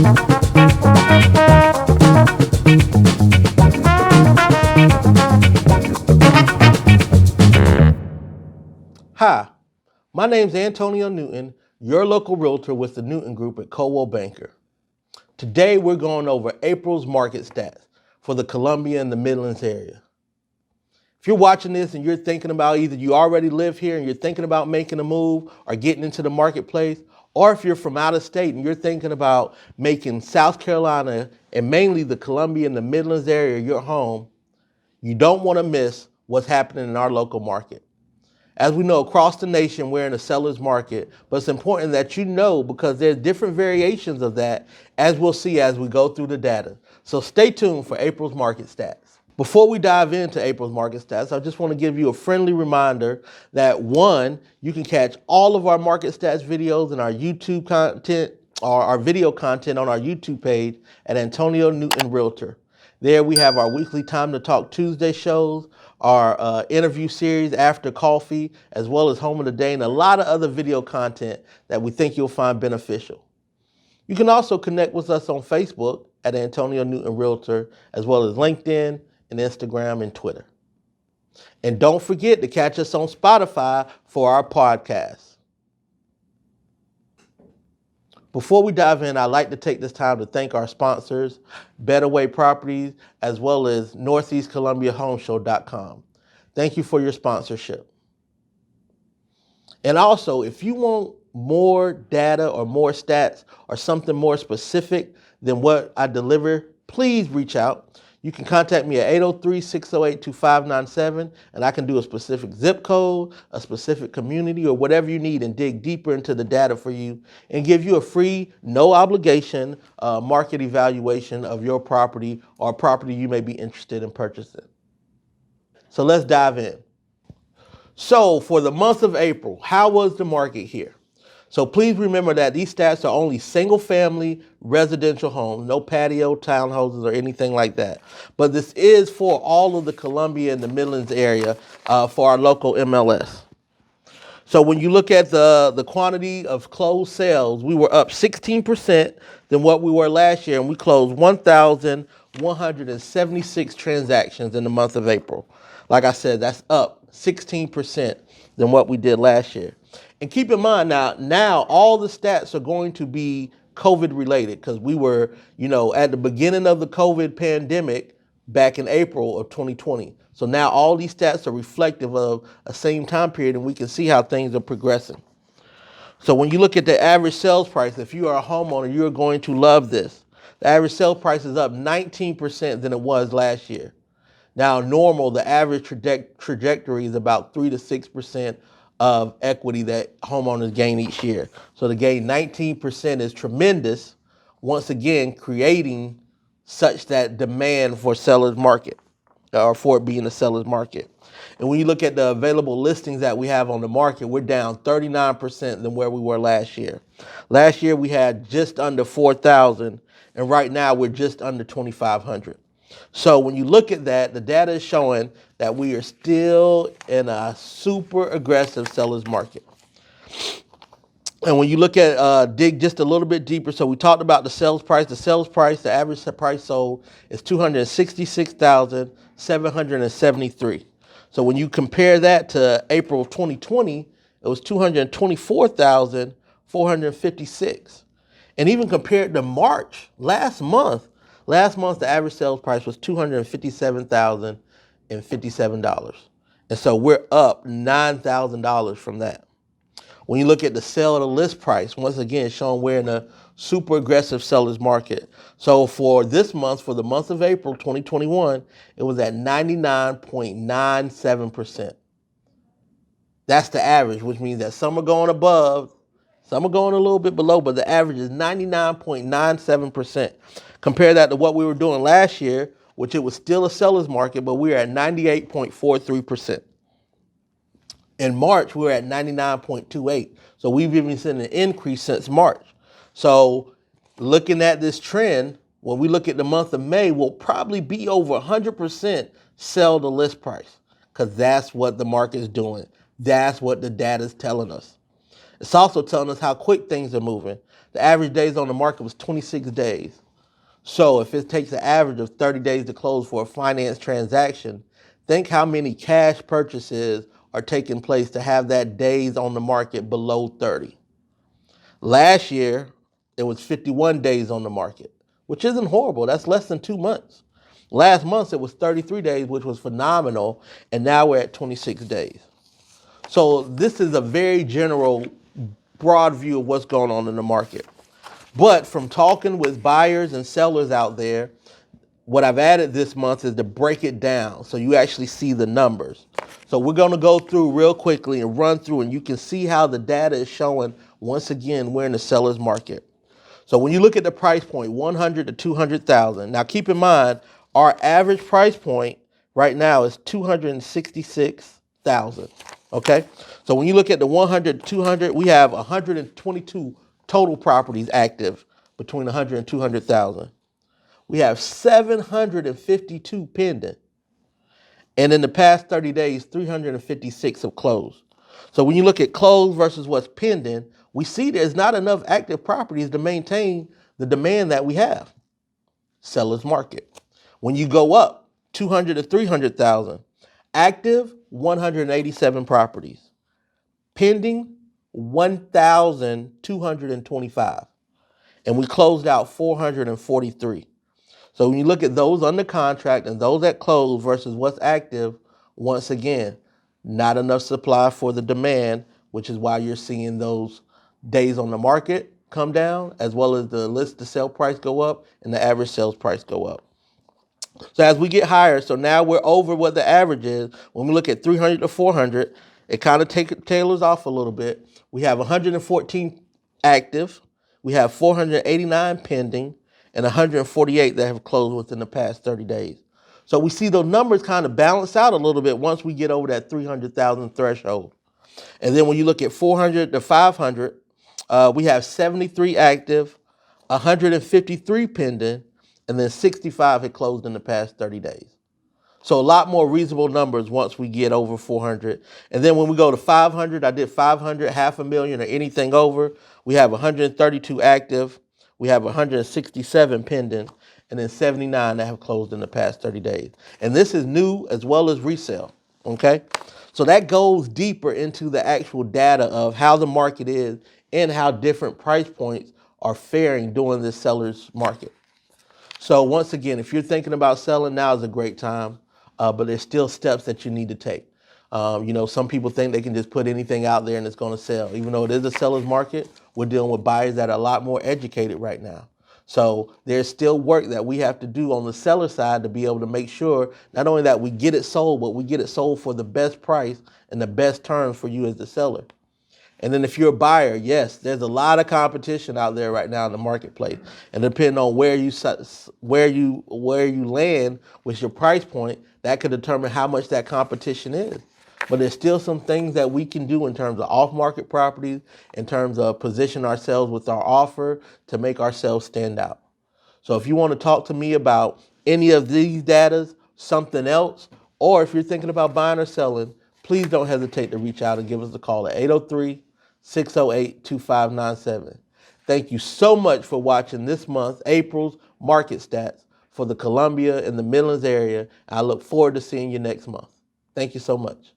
Hi, my name's Antonio Newton, your local realtor with the Newton Group at Coldwell Banker. Today we're going over April's market stats for the Columbia and the Midlands area. If you're watching this and you're thinking about either you already live here and you're thinking about making a move or getting into the marketplace, or if you're from out of state and you're thinking about making South Carolina and mainly the Columbia and the Midlands area your home, you don't want to miss what's happening in our local market. As we know, across the nation, we're in a seller's market, but it's important that you know because there's different variations of that, as we'll see as we go through the data. So stay tuned for April's market stats. Before we dive into April's market stats, I just want to give you a friendly reminder that one, you can catch all of our market stats videos and our YouTube content, or our video content on our YouTube page at Antonio Newton Realtor. There we have our weekly Time to Talk Tuesday shows, our interview series After Coffee, as well as Home of the Day, and a lot of other video content that we think you'll find beneficial. You can also connect with us on Facebook at Antonio Newton Realtor, as well as LinkedIn and Instagram and Twitter. And don't forget to catch us on Spotify for our podcast. Before we dive in, I'd like to take this time to thank our sponsors, Better Way Properties, as well as NortheastColumbiaHomeshow.com. Thank you for your sponsorship. And also, if you want more data or more stats or something more specific than what I deliver, please reach out. You can contact me at 803-608-2597, and I can do a specific zip code, a specific community, or whatever you need and dig deeper into the data for you and give you a free, no obligation market evaluation of your property or property you may be interested in purchasing. So let's dive in. So for the month of April, how was the market here? So please remember that these stats are only single-family residential homes, no patio, townhouses, or anything like that. But this is for all of the Columbia and the Midlands area for our local MLS. So when you look at the quantity of closed sales, we were up 16% than what we were last year, and we closed 1,176 transactions in the month of April. Like I said, that's up 16% than what we did last year. And keep in mind now all the stats are going to be COVID related because we were, at the beginning of the COVID pandemic back in April of 2020. So now all these stats are reflective of a same time period and we can see how things are progressing. So when you look at the average sales price, if you are a homeowner, you're going to love this. The average sales price is up 19% than it was last year. Now normal, the average trajectory is about 3 to 6% of equity that homeowners gain each year. So to gain 19% is tremendous, once again, creating such that demand for seller's market, or for it being a seller's market. And when you look at the available listings that we have on the market, we're down 39% than where we were last year. Last year we had just under 4,000, and right now we're just under 2,500. So when you look at that, the data is showing that we are still in a super aggressive seller's market. And when you look at dig just a little bit deeper, so we talked about the sales price. The sales price, the average price sold is $266,773. So when you compare that to April of 2020, it was $224,456. And even compared to March, last month, the average sales price was $257,057. And so we're up $9,000 from that. When you look at the sale to list price, once again, showing we're in a super aggressive seller's market. So for this month, for the month of April 2021, it was at 99.97%. That's the average, which means that some are going above, some are going a little bit below, but the average is 99.97%. Compare that to what we were doing last year, which it was still a seller's market, but we were at 98.43%. In March, we were at 99.28. So we've even seen an increase since March. So looking at this trend, when we look at the month of May, we'll probably be over 100% sell to list price because that's what the market is doing. That's what the data is telling us. It's also telling us how quick things are moving. The average days on the market was 26 days. So if it takes an average of 30 days to close for a finance transaction, think how many cash purchases are taking place to have that days on the market below 30. Last year, it was 51 days on the market, which isn't horrible. That's less than 2 months. Last month, it was 33 days, which was phenomenal, and now we're at 26 days. So this is a very general, broad view of what's going on in the market. But from talking with buyers and sellers out there, what I've added this month is to break it down so you actually see the numbers. So we're going to go through real quickly and run through, and you can see how the data is showing, once again, we're in the seller's market. So when you look at the price point, 100 to 200,000. Now keep in mind, our average price point right now is 266,000. Okay? So when you look at the 100 to 200, we have 122 total properties active between 100 and 200,000. We have 752 pending. And in the past 30 days, 356 have closed. So when you look at closed versus what's pending, we see there's not enough active properties to maintain the demand that we have. Seller's market. When you go up 200 to 300,000, active 187 properties. Pending 1,225. And we closed out 443. So when you look at those under contract and those that close versus what's active, once again, not enough supply for the demand, which is why you're seeing those days on the market come down, as well as the list to sell price go up and the average sales price go up. So as we get higher, so now we're over what the average is. When we look at 300 to 400, it kind of tailors off a little bit. We have 114 active. We have 489 pending and 148 that have closed within the past 30 days. So we see those numbers kind of balance out a little bit once we get over that 300,000 threshold. And then when you look at 400 to 500, we have 73 active, 153 pending, and then 65 had closed in the past 30 days. So a lot more reasonable numbers once we get over 400. And then when we go to 500, I did 500, 500,000 or anything over. We have 132 active. We have 167 pending, and then 79 that have closed in the past 30 days. And this is new as well as resale, okay? So that goes deeper into the actual data of how the market is and how different price points are faring during this seller's market. So once again, if you're thinking about selling, now is a great time, but there's still steps that you need to take. Some people think they can just put anything out there and it's going to sell. Even though it is a seller's market, we're dealing with buyers that are a lot more educated right now. So there's still work that we have to do on the seller side to be able to make sure not only that we get it sold, but we get it sold for the best price and the best terms for you as the seller. And then if you're a buyer, yes, there's a lot of competition out there right now in the marketplace. And depending on where you land with your price point, that could determine how much that competition is. But there's still some things that we can do in terms of off-market properties, in terms of position ourselves with our offer to make ourselves stand out. So if you want to talk to me about any of these data, something else, or if you're thinking about buying or selling, please don't hesitate to reach out and give us a call at 803-608-2597. Thank you so much for watching this month, April's market stats for the Columbia and the Midlands area. I look forward to seeing you next month. Thank you so much.